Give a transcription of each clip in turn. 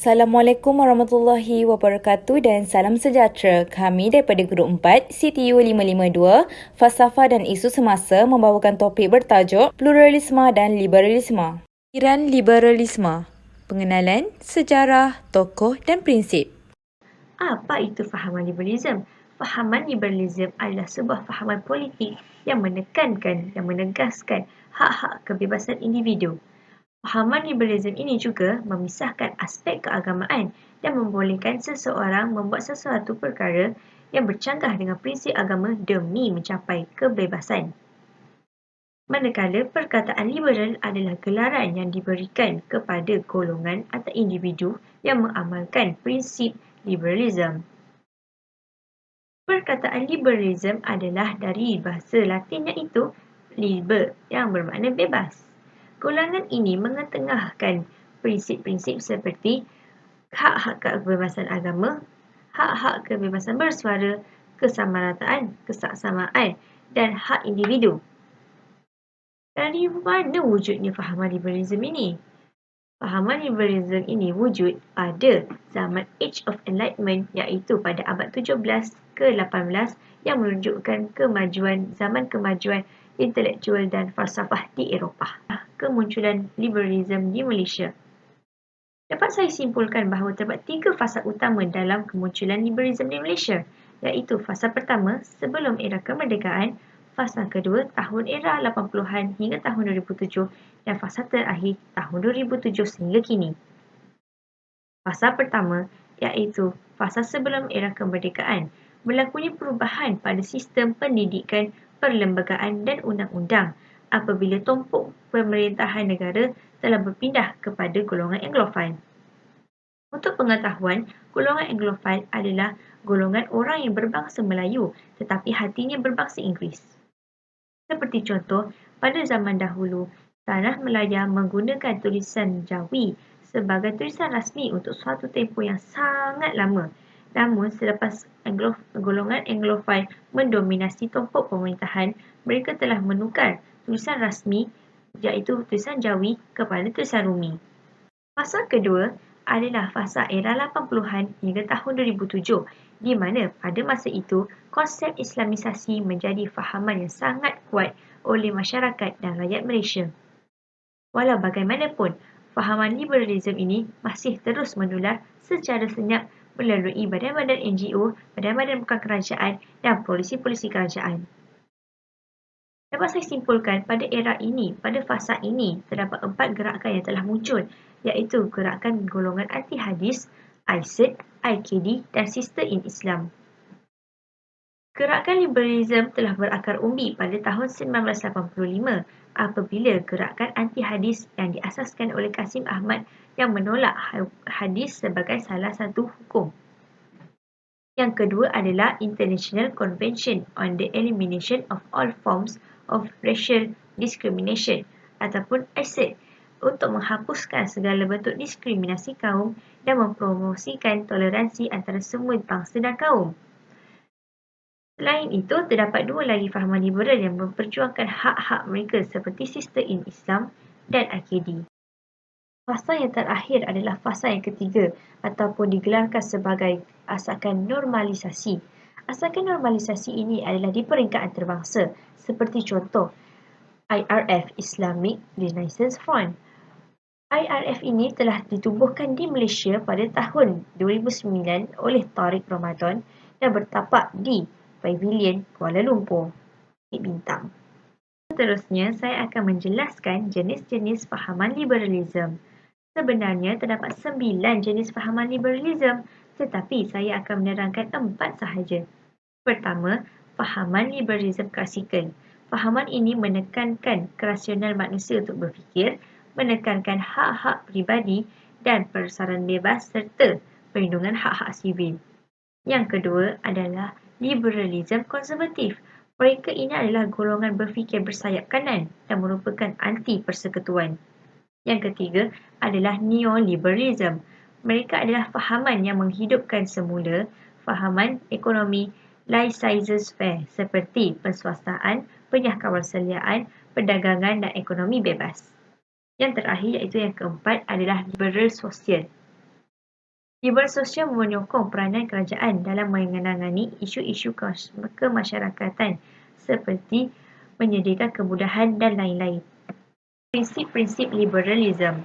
Assalamualaikum warahmatullahi wabarakatuh dan salam sejahtera. Kami daripada Grup 4, CTU 552, Falsafah dan Isu Semasa membawakan topik bertajuk Pluralisme dan Liberalisme. Aliran Liberalisme, pengenalan, sejarah, tokoh dan prinsip. Apa itu fahaman liberalism? Fahaman liberalism adalah sebuah fahaman politik yang menegaskan hak-hak kebebasan individu. Fahaman liberalism ini juga memisahkan aspek keagamaan dan membolehkan seseorang membuat sesuatu perkara yang bercanggah dengan prinsip agama demi mencapai kebebasan. Manakala perkataan liberal adalah gelaran yang diberikan kepada golongan atau individu yang mengamalkan prinsip liberalism. Perkataan liberalism adalah dari bahasa Latin iaitu liber yang bermakna bebas. Golongan ini mengetengahkan prinsip-prinsip seperti hak-hak kebebasan agama, hak-hak kebebasan bersuara, kesamarataan, kesaksamaan dan hak individu. Dari mana wujudnya fahaman liberalism ini? Fahaman liberalism ini wujud pada zaman Age of Enlightenment iaitu pada abad 17 ke 18 yang menunjukkan zaman kemajuan intelektual dan falsafah di Eropah. Kemunculan liberalism di Malaysia. Dapat saya simpulkan bahawa terdapat 3 fasa utama dalam kemunculan liberalism di Malaysia, iaitu fasa pertama sebelum era kemerdekaan, fasa kedua tahun era 80-an hingga tahun 2007 dan fasa terakhir tahun 2007 sehingga kini. Fasa pertama iaitu fasa sebelum era kemerdekaan, berlakunya perubahan pada sistem pendidikan, perlembagaan dan undang-undang apabila tumpuk pemerintahan negara telah berpindah kepada golongan Anglofile. Untuk pengetahuan, golongan Anglofile adalah golongan orang yang berbangsa Melayu tetapi hatinya berbangsa Inggeris. Seperti contoh, pada zaman dahulu, Tanah Melaya menggunakan tulisan Jawi sebagai tulisan rasmi untuk suatu tempoh yang sangat lama. Namun, selepas golongan Anglofile mendominasi tumpuk pemerintahan, mereka telah menukar tulisan rasmi iaitu tulisan Jawi kepada tulisan Rumi. Fasa kedua adalah fasa era 80-an hingga tahun 2007 di mana pada masa itu konsep Islamisasi menjadi fahaman yang sangat kuat oleh masyarakat dan rakyat Malaysia. Walau bagaimanapun, fahaman liberalism ini masih terus menular secara senyap melalui badan-badan NGO, badan-badan bukan kerajaan dan polisi-polisi kerajaan. Dapat saya simpulkan pada era ini, pada fasa ini, terdapat 4 gerakan yang telah muncul, iaitu gerakan golongan anti-hadis, ISID, IKD dan Sister in Islam. Gerakan liberalism telah berakar umbi pada tahun 1985 apabila gerakan anti-hadis yang diasaskan oleh Kasim Ahmad yang menolak hadis sebagai salah satu hukum. Yang kedua adalah International Convention on the Elimination of All Forms of Racial Discrimination ataupun ICID untuk menghapuskan segala bentuk diskriminasi kaum dan mempromosikan toleransi antara semua bangsa dan kaum. Selain itu, terdapat 2 lagi fahaman liberal yang memperjuangkan hak-hak mereka seperti Sister in Islam dan IKD. Fasa yang terakhir adalah fasa yang ketiga ataupun digelarkan sebagai asakan normalisasi. Asakan normalisasi ini adalah di peringkat antarabangsa seperti contoh IRF Islamic Renaissance Front. IRF ini telah ditubuhkan di Malaysia pada tahun 2009 oleh Tariq Ramadan dan bertapak di Pavilion Kuala Lumpur, Bintang. Seterusnya, saya akan menjelaskan jenis-jenis fahaman liberalism. Sebenarnya terdapat 9 jenis fahaman liberalism, tetapi saya akan menerangkan 4 sahaja. Pertama, fahaman liberalism klasikal. Fahaman ini menekankan kerasional manusia untuk berfikir, menekankan hak-hak pribadi dan persaran bebas serta perlindungan hak-hak sivil. Yang kedua adalah liberalism konservatif. Mereka ini adalah golongan berfikir bersayap kanan dan merupakan anti persekutuan. Yang ketiga adalah neoliberalism. Mereka adalah fahaman yang menghidupkan semula fahaman ekonomi laissez-faire seperti penswastaan, penyahkawanseliaan, perdagangan dan ekonomi bebas. Yang terakhir iaitu yang keempat adalah liberal sosial. Liberal sosial menyokong peranan kerajaan dalam menangani isu-isu kemasyarakatan seperti menyediakan kemudahan dan lain-lain. Prinsip-prinsip liberalism.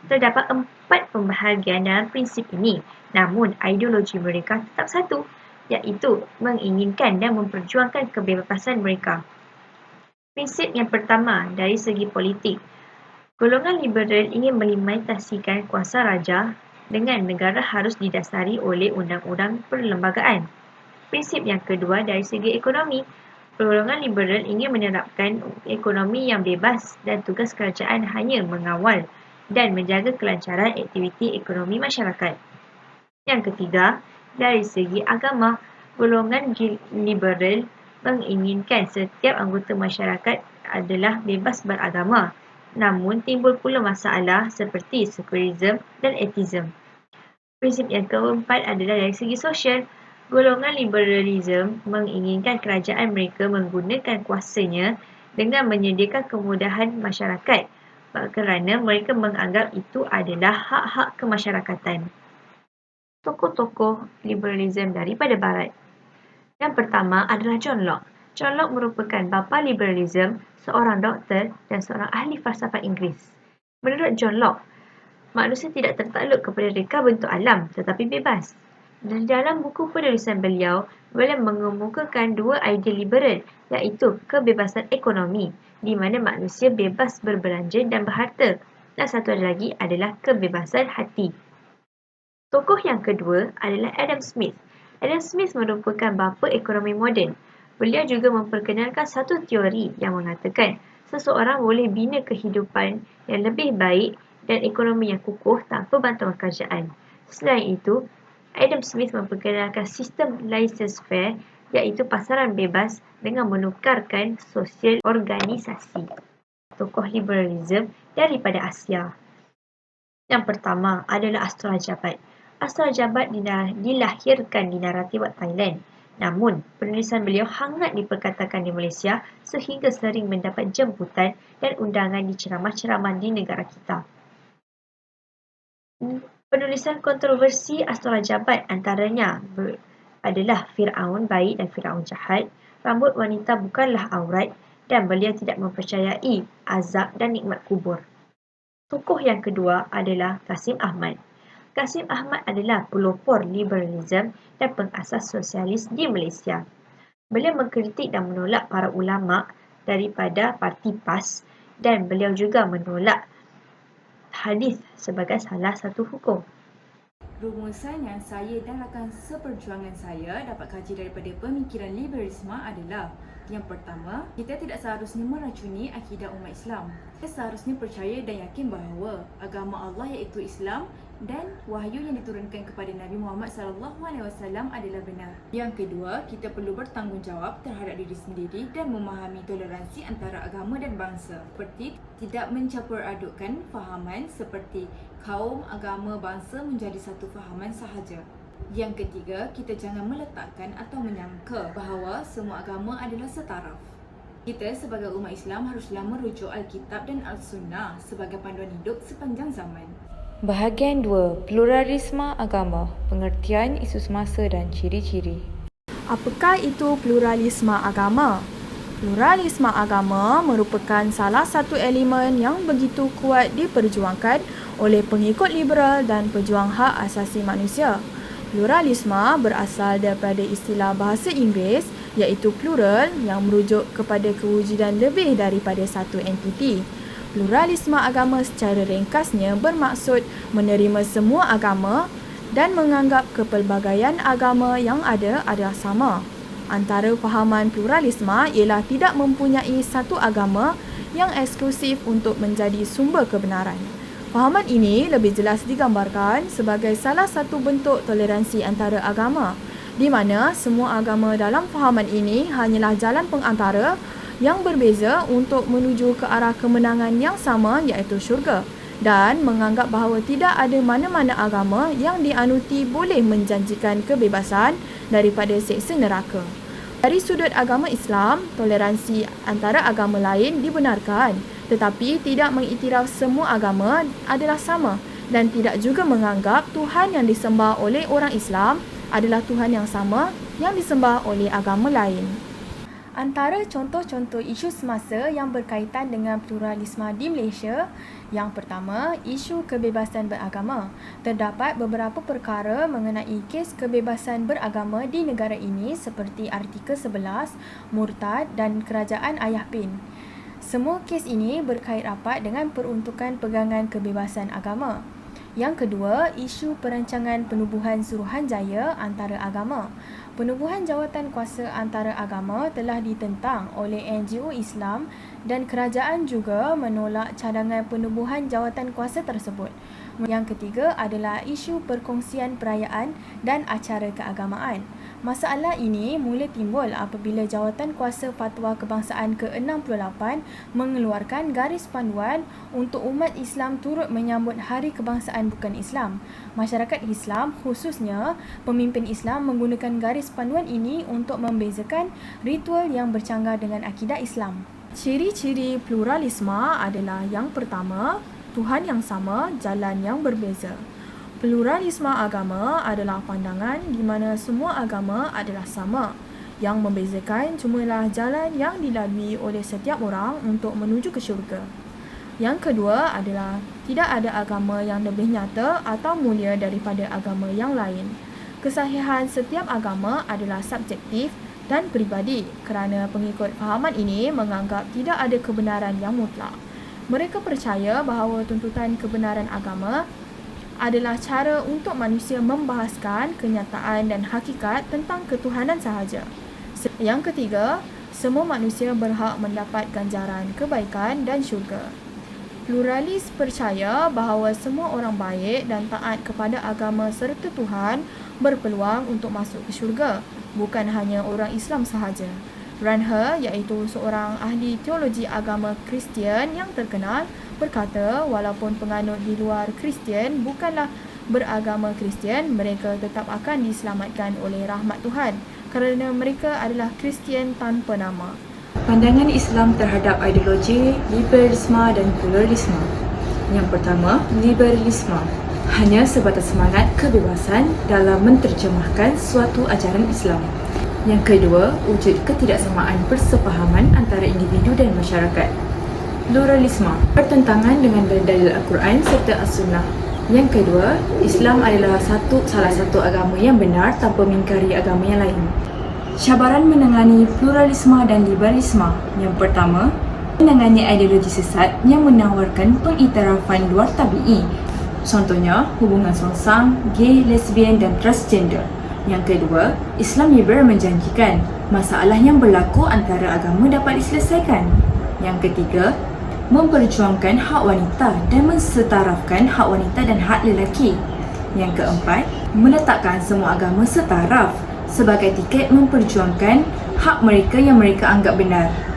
Terdapat 4 pembahagian dalam prinsip ini, namun ideologi mereka tetap satu, iaitu menginginkan dan memperjuangkan kebebasan mereka. Prinsip yang pertama dari segi politik. Golongan liberal ingin melimitasikan kuasa raja dengan negara harus didasari oleh undang-undang perlembagaan. Prinsip yang kedua dari segi ekonomi. Golongan liberal ingin menerapkan ekonomi yang bebas dan tugas kerajaan hanya mengawal dan menjaga kelancaran aktiviti ekonomi masyarakat. Yang ketiga, dari segi agama, golongan liberal menginginkan setiap anggota masyarakat adalah bebas beragama. Namun timbul pula masalah seperti sekularisme dan ateisme. Prinsip yang keempat adalah dari segi sosial. Golongan liberalisme menginginkan kerajaan mereka menggunakan kuasanya dengan menyediakan kemudahan masyarakat kerana mereka menganggap itu adalah hak-hak kemasyarakatan. Tokoh-tokoh liberalisme daripada barat. Yang pertama adalah John Locke. John Locke merupakan bapa liberalisme, seorang doktor dan seorang ahli falsafah Inggeris. Menurut John Locke, manusia tidak tertakluk kepada reka bentuk alam tetapi bebas. Di dalam buku penulisan beliau mengemukakan dua idea liberal, iaitu kebebasan ekonomi di mana manusia bebas berbelanja dan berharta, dan satu lagi adalah kebebasan hati. Tokoh yang kedua adalah Adam Smith. Adam Smith merupakan bapa ekonomi moden. Beliau juga memperkenalkan satu teori yang mengatakan seseorang boleh bina kehidupan yang lebih baik dan ekonomi yang kukuh tanpa bantuan kerajaan. Selain itu, Adam Smith memperkenalkan sistem laissez-faire, iaitu pasaran bebas dengan menukarkan sosial organisasi. Tokoh liberalisme daripada Asia. Yang pertama adalah Astra Jabat. Astra Jabat dilahirkan di Narathiwat, Thailand. Namun, penulisan beliau hangat diperkatakan di Malaysia sehingga sering mendapat jemputan dan undangan di ceramah-ceramah di negara kita. Penulisan kontroversi Astra Jabat antaranya adalah Firaun baik dan Firaun jahat, rambut wanita bukanlah aurat, dan beliau tidak mempercayai azab dan nikmat kubur. Tokoh yang kedua adalah Kasim Ahmad. Kasim Ahmad adalah pelopor liberalisme dan pengasas sosialis di Malaysia. Beliau mengkritik dan menolak para ulama daripada parti PAS dan beliau juga menolak hadis sebagai salah satu hukum. Rumusan yang saya dan rakan seperjuangan saya dapat kaji daripada pemikiran liberalisme adalah: yang pertama, kita tidak seharusnya meracuni akidah umat Islam. Kita seharusnya percaya dan yakin bahawa agama Allah iaitu Islam dan wahyu yang diturunkan kepada Nabi Muhammad SAW adalah benar. Yang kedua, kita perlu bertanggungjawab terhadap diri sendiri dan memahami toleransi antara agama dan bangsa, seperti tidak mencampur adukkan fahaman seperti kaum, agama, bangsa menjadi satu fahaman sahaja. Yang ketiga, kita jangan meletakkan atau menyangka bahawa semua agama adalah setaraf. Kita sebagai umat Islam haruslah merujuk Alkitab dan Al-Sunnah sebagai panduan hidup sepanjang zaman. Bahagian 2. Pluralisme agama, pengertian, isu semasa dan ciri-ciri. Apakah itu pluralisme agama? Pluralisme agama merupakan salah satu elemen yang begitu kuat diperjuangkan oleh pengikut liberal dan pejuang hak asasi manusia. Pluralisme berasal daripada istilah bahasa Inggeris iaitu plural yang merujuk kepada kewujudan lebih daripada satu entiti. Pluralisme agama secara ringkasnya bermaksud menerima semua agama dan menganggap kepelbagaian agama yang ada adalah sama. Antara fahaman pluralisme ialah tidak mempunyai satu agama yang eksklusif untuk menjadi sumber kebenaran. Fahaman ini lebih jelas digambarkan sebagai salah satu bentuk toleransi antara agama, di mana semua agama dalam fahaman ini hanyalah jalan pengantara yang berbeza untuk menuju ke arah kemenangan yang sama iaitu syurga, dan menganggap bahawa tidak ada mana-mana agama yang dianuti boleh menjanjikan kebebasan daripada seksa neraka. Dari sudut agama Islam, toleransi antara agama lain dibenarkan, tetapi tidak mengiktiraf semua agama adalah sama dan tidak juga menganggap Tuhan yang disembah oleh orang Islam adalah Tuhan yang sama yang disembah oleh agama lain. Antara contoh-contoh isu semasa yang berkaitan dengan pluralisme di Malaysia, yang pertama, isu kebebasan beragama. Terdapat beberapa perkara mengenai kes kebebasan beragama di negara ini seperti Artikel 11, Murtad dan Kerajaan Ayah Bin. Semua kes ini berkait rapat dengan peruntukan pegangan kebebasan agama. Yang kedua, isu perancangan penubuhan Suruhanjaya antara agama. Penubuhan jawatan kuasa antara agama telah ditentang oleh NGO Islam dan kerajaan juga menolak cadangan penubuhan jawatan kuasa tersebut. Yang ketiga adalah isu perkongsian perayaan dan acara keagamaan. Masalah ini mula timbul apabila Jawatan Kuasa Fatwa Kebangsaan ke-68 mengeluarkan garis panduan untuk umat Islam turut menyambut Hari Kebangsaan Bukan Islam. Masyarakat Islam, khususnya pemimpin Islam, menggunakan garis panduan ini untuk membezakan ritual yang bercanggah dengan akidah Islam. Ciri-ciri pluralisme adalah yang pertama, Tuhan yang sama, jalan yang berbeza. Pluralisme agama adalah pandangan di mana semua agama adalah sama. Yang membezakan cumalah jalan yang dilalui oleh setiap orang untuk menuju ke syurga. Yang kedua adalah tidak ada agama yang lebih nyata atau mulia daripada agama yang lain. Kesahihan setiap agama adalah subjektif dan peribadi kerana pengikut fahaman ini menganggap tidak ada kebenaran yang mutlak. Mereka percaya bahawa tuntutan kebenaran agama adalah cara untuk manusia membahaskan kenyataan dan hakikat tentang ketuhanan sahaja. Yang ketiga, semua manusia berhak mendapat ganjaran kebaikan dan syurga. Pluralis percaya bahawa semua orang baik dan taat kepada agama serta Tuhan berpeluang untuk masuk ke syurga, bukan hanya orang Islam sahaja. Ranher, iaitu seorang ahli teologi agama Kristian yang terkenal, berkata walaupun penganut di luar Kristian bukanlah beragama Kristian, mereka tetap akan diselamatkan oleh rahmat Tuhan kerana mereka adalah Kristian tanpa nama. Pandangan Islam terhadap ideologi liberalisme dan pluralisme. Yang pertama, liberalisme hanya sebatas semangat kebebasan dalam menterjemahkan suatu ajaran Islam. Yang kedua, wujud ketidaksamaan persefahaman antara individu dan masyarakat. Pluralisme bertentangan dengan dalil Al-Quran serta As-Sunnah. Yang kedua, Islam adalah salah satu agama yang benar tanpa mengingkari agama yang lain. Cabaran menangani pluralisme dan liberalisme. Yang pertama, menangani ideologi sesat yang menawarkan pengiktirafan luar tabi'i. Contohnya, hubungan songsang, gay, lesbian dan transgender. Yang kedua, Islam liberal menjanjikan masalah yang berlaku antara agama dapat diselesaikan. Yang ketiga, memperjuangkan hak wanita dan mensetarafkan hak wanita dan hak lelaki. Yang keempat, meletakkan semua agama setaraf sebagai tiket memperjuangkan hak mereka yang mereka anggap benar.